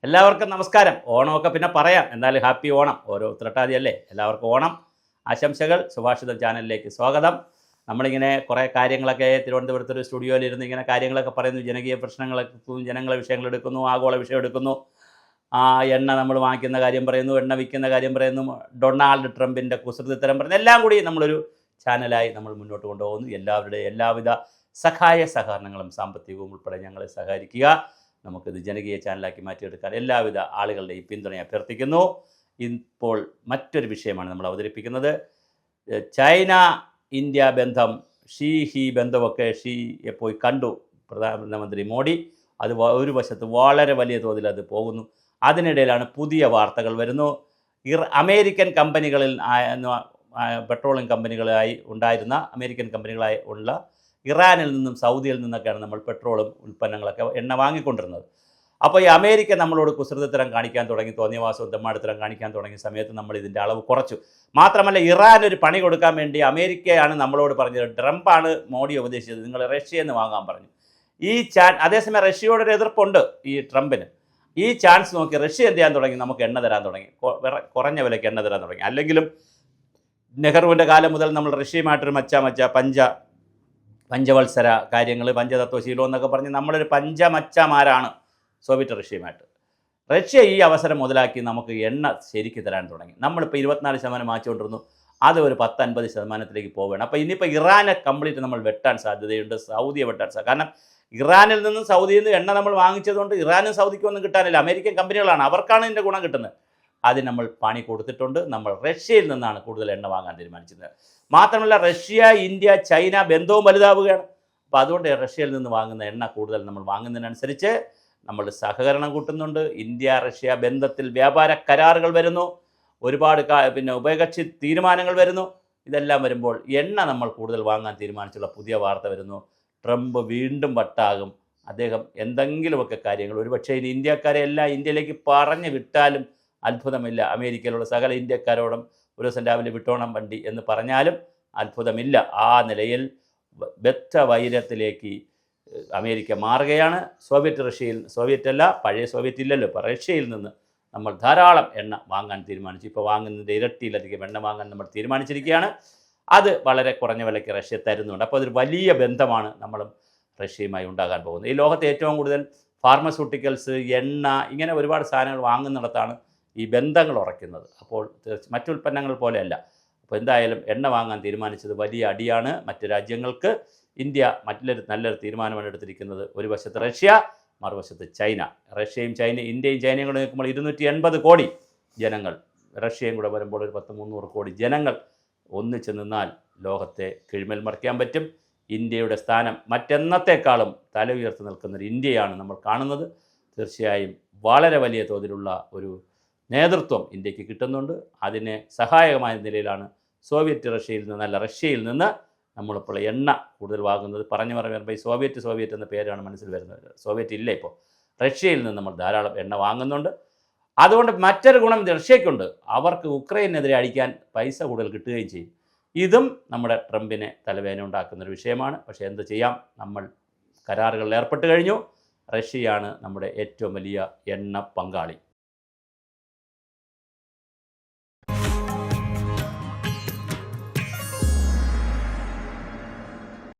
എല്ലാവർക്കും നമസ്കാരം. ഓണമൊക്കെ പിന്നെ പറയാം, എന്നാലും ഹാപ്പി ഓണം. ഓരോ ഉത്രട്ടാതിയല്ലേ. എല്ലാവർക്കും ഓണം ആശംസകൾ. സുഭാഷിതം ചാനലിലേക്ക് സ്വാഗതം. നമ്മളിങ്ങനെ കുറേ കാര്യങ്ങളൊക്കെ തിരുവനന്തപുരത്തൊരു സ്റ്റുഡിയോയിലിരുന്ന് ഇങ്ങനെ കാര്യങ്ങളൊക്കെ പറയുന്നു. ജനകീയ പ്രശ്നങ്ങളെടുക്കുന്നു, ജനങ്ങളെ വിഷയങ്ങളെടുക്കുന്നു, ആഗോള വിഷയം എടുക്കുന്നു. എണ്ണ നമ്മൾ വാങ്ങിക്കുന്ന കാര്യം പറയുന്നു, എണ്ണ വിൽക്കുന്ന കാര്യം പറയുന്നു, ഡൊണാൾഡ് ട്രംപിൻ്റെ കുസൃതിത്തരം പറയുന്നു. എല്ലാം കൂടി നമ്മളൊരു ചാനലായി നമ്മൾ മുന്നോട്ട് കൊണ്ടുപോകുന്നു. എല്ലാവരുടെയും എല്ലാവിധ സഹായ സഹകരണങ്ങളും സാമ്പത്തികവും ഉൾപ്പെടെ ഞങ്ങളെ സഹകരിക്കുക. നമുക്കിത് ജനകീയ ചാനലാക്കി മാറ്റിയെടുക്കാൻ എല്ലാവിധ ആളുകളുടെയും പിന്തുണയെ അഭ്യർത്ഥിക്കുന്നു. ഇപ്പോൾ മറ്റൊരു വിഷയമാണ് നമ്മൾ അവതരിപ്പിക്കുന്നത്. ചൈന ഇന്ത്യ ബന്ധം, ഹി ബന്ധമൊക്കെ ഷിയെ പോയി കണ്ടു പ്രധാനമന്ത്രി മോഡി. അത് ഒരു വശത്ത് വളരെ വലിയ തോതിൽ അത് പോകുന്നു. അതിനിടയിലാണ് പുതിയ വാർത്തകൾ വരുന്നു. അമേരിക്കൻ കമ്പനികളിൽ പെട്രോളിയം കമ്പനികളായി ഉണ്ടായിരുന്ന അമേരിക്കൻ കമ്പനികളായി ഉള്ള ഇറാനിൽ നിന്നും സൗദിയിൽ നിന്നൊക്കെയാണ് നമ്മൾ പെട്രോളും ഉൽപ്പന്നങ്ങളൊക്കെ എണ്ണ വാങ്ങിക്കൊണ്ടിരുന്നത്. അപ്പോൾ ഈ അമേരിക്ക നമ്മളോട് കുസൃതിത്തരം കാണിക്കാൻ തുടങ്ങി, തോന്നിയവാസവും തെമ്മാടിത്തരം കാണിക്കാൻ തുടങ്ങിയ സമയത്ത് നമ്മൾ ഇതിൻ്റെ അളവ് കുറച്ചു. മാത്രമല്ല, ഇറാൻ ഒരു പണി കൊടുക്കാൻ വേണ്ടി അമേരിക്കയാണ് നമ്മളോട് പറഞ്ഞത്, ട്രംപാണ് മോഡിയെ ഉപദേശിച്ചത്, നിങ്ങൾ റഷ്യയിൽ നിന്ന് വാങ്ങാൻ പറഞ്ഞു. അതേസമയം റഷ്യയോടൊരു എതിർപ്പുണ്ട് ഈ ട്രംപിന്. ഈ ചാൻസ് നോക്കി റഷ്യ എന്ത് ചെയ്യാൻ തുടങ്ങി, നമുക്ക് എണ്ണ തരാൻ തുടങ്ങി, കുറഞ്ഞ വിലയ്ക്ക് എണ്ണ തരാൻ തുടങ്ങി. അല്ലെങ്കിലും നെഹ്റുവിൻ്റെ കാലം മുതൽ നമ്മൾ റഷ്യയുമായിട്ടൊരു പഞ്ചവത്സര കാര്യങ്ങൾ, പഞ്ചതത്വശീലം എന്നൊക്കെ പറഞ്ഞ് നമ്മളൊരു പഞ്ചമച്ചമാരാണ് സോവിയറ്റ് റഷ്യയുമായിട്ട്. റഷ്യ ഈ അവസരം മുതലാക്കി നമുക്ക് എണ്ണ ശരിക്ക് തരാൻ തുടങ്ങി. നമ്മളിപ്പോൾ 24% വാങ്ങിച്ചുകൊണ്ടിരുന്നു, അത് ഒരു 10-50% പോവുകയാണ്. അപ്പോൾ ഇനിയിപ്പോൾ ഇറാനെ കംപ്ലീറ്റ് നമ്മൾ വെട്ടാൻ സാധ്യതയുണ്ട്, സൗദിയെ വെട്ടാൻ സാധ്യത. കാരണം ഇറാനിൽ നിന്നും സൗദിയിൽ നിന്ന് എണ്ണ നമ്മൾ വാങ്ങിച്ചതുകൊണ്ട് ഇറാനും സൗദിക്കും ഒന്നും കിട്ടാനില്ല. അമേരിക്കൻ കമ്പനികളാണ്, അവർക്കാണ് ഇതിൻ്റെ ഗുണം കിട്ടുന്നത്. അതിന് നമ്മൾ പണി കൊടുത്തിട്ടുണ്ട്. നമ്മൾ റഷ്യയിൽ നിന്നാണ് കൂടുതൽ എണ്ണ വാങ്ങാൻ തീരുമാനിച്ചത്. മാത്രമല്ല, റഷ്യ ഇന്ത്യ ചൈന ബന്ധവും വലുതാവുകയാണ്. അപ്പോൾ അതുകൊണ്ട് റഷ്യയിൽ നിന്ന് വാങ്ങുന്ന എണ്ണ കൂടുതൽ നമ്മൾ വാങ്ങുന്നതിനനുസരിച്ച് നമ്മൾ സഹകരണം കൂട്ടുന്നുണ്ട്. ഇന്ത്യ റഷ്യ ബന്ധത്തിൽ വ്യാപാര കരാറുകൾ വരുന്നു, ഒരുപാട് ഉഭയകക്ഷി തീരുമാനങ്ങൾ വരുന്നു. ഇതെല്ലാം വരുമ്പോൾ എണ്ണ നമ്മൾ കൂടുതൽ വാങ്ങാൻ തീരുമാനിച്ചുള്ള പുതിയ വാർത്ത വരുന്നു. ട്രംപ് വീണ്ടും വട്ടാകും. അദ്ദേഹം എന്തെങ്കിലുമൊക്കെ കാര്യങ്ങൾ, ഒരുപക്ഷേ ഇനി ഇന്ത്യക്കാരെ എല്ലാം ഇന്ത്യയിലേക്ക് പറഞ്ഞു വിട്ടാലും അത്ഭുതമില്ല. അമേരിക്കയിലുള്ള സകല ഇന്ത്യക്കാരോടും ഒരു ദിവസം രാവിലെ വിട്ടോണം വണ്ടി എന്ന് പറഞ്ഞാലും അത്ഭുതമില്ല. ആ നിലയിൽ ബദ്ധവൈരത്തിലേക്ക് അമേരിക്ക മാറുകയാണ്. സോവിയറ്റല്ല, പഴയ സോവിയറ്റ് ഇല്ലല്ലോ, ഇപ്പോൾ റഷ്യയിൽ നിന്ന് നമ്മൾ ധാരാളം എണ്ണ വാങ്ങാൻ തീരുമാനിച്ചു. ഇപ്പോൾ വാങ്ങുന്നതിൻ്റെ ഇരട്ടിയിലധികം എണ്ണ വാങ്ങാൻ നമ്മൾ തീരുമാനിച്ചിരിക്കുകയാണ്. അത് വളരെ കുറഞ്ഞ വിലയ്ക്ക് റഷ്യ തരുന്നുണ്ട്. അപ്പോൾ അതൊരു വലിയ ബന്ധമാണ് നമ്മളും റഷ്യയുമായി ഉണ്ടാകാൻ പോകുന്നത്. ഈ ലോകത്തെ ഏറ്റവും കൂടുതൽ ഫാർമസ്യൂട്ടിക്കൽസ്, എണ്ണ, ഇങ്ങനെ ഒരുപാട് സാധനങ്ങൾ വാങ്ങുന്നിടത്താണ് ഈ ബന്ധങ്ങൾ ഉറയ്ക്കുന്നത്. അപ്പോൾ മറ്റുൽപ്പന്നങ്ങൾ പോലെയല്ല. അപ്പോൾ എന്തായാലും എണ്ണ വാങ്ങാൻ തീരുമാനിച്ചത് വലിയ അടിയാണ് മറ്റ് രാജ്യങ്ങൾക്ക്. ഇന്ത്യ നല്ലൊരു തീരുമാനമാണ് എടുത്തിരിക്കുന്നത്. ഒരു വശത്ത് റഷ്യ, മറുവശത്ത് ചൈന. ഇന്ത്യയും ചൈനയും കൂടെ നിൽക്കുമ്പോൾ 280 കോടി ജനങ്ങൾ, റഷ്യയും കൂടെ വരുമ്പോൾ ഒരു 300 കോടി ജനങ്ങൾ ഒന്നിച്ച് നിന്നാൽ ലോകത്തെ കിഴിമേൽ മറിക്കാൻ പറ്റും. ഇന്ത്യയുടെ സ്ഥാനം മറ്റെന്നത്തെക്കാളും തല ഉയർത്തി നിൽക്കുന്നൊരു ഇന്ത്യയാണ് നമ്മൾ കാണുന്നത്. തീർച്ചയായും വളരെ വലിയ തോതിലുള്ള ഒരു നേതൃത്വം ഇന്ത്യക്ക് കിട്ടുന്നുണ്ട്. അതിന് സഹായകമായ നിലയിലാണ് റഷ്യയിൽ നിന്ന് നമ്മളിപ്പോൾ എണ്ണ കൂടുതൽ വാങ്ങുന്നത്. പറഞ്ഞു വരുമ്പോൾ ഈ സോവിയറ്റ് എന്ന പേരാണ് മനസ്സിൽ വരുന്നത്. സോവിയറ്റ് ഇല്ല, ഇപ്പോൾ റഷ്യയിൽ നിന്ന് നമ്മൾ ധാരാളം എണ്ണ വാങ്ങുന്നുണ്ട്. അതുകൊണ്ട് മറ്റൊരു ഗുണം റഷ്യയ്ക്കുണ്ട്, അവർക്ക് ഉക്രൈനെതിരെ അടിക്കാൻ പൈസ കൂടുതൽ കിട്ടുകയും ചെയ്യും. ഇതും നമ്മുടെ ട്രംപിനെ തലവേദന ഉണ്ടാക്കുന്നൊരു വിഷയമാണ്. പക്ഷേ എന്ത് ചെയ്യാം, നമ്മൾ കരാറുകളിൽ ഏർപ്പെട്ട് കഴിഞ്ഞു. റഷ്യയാണ് നമ്മുടെ ഏറ്റവും വലിയ എണ്ണ പങ്കാളി.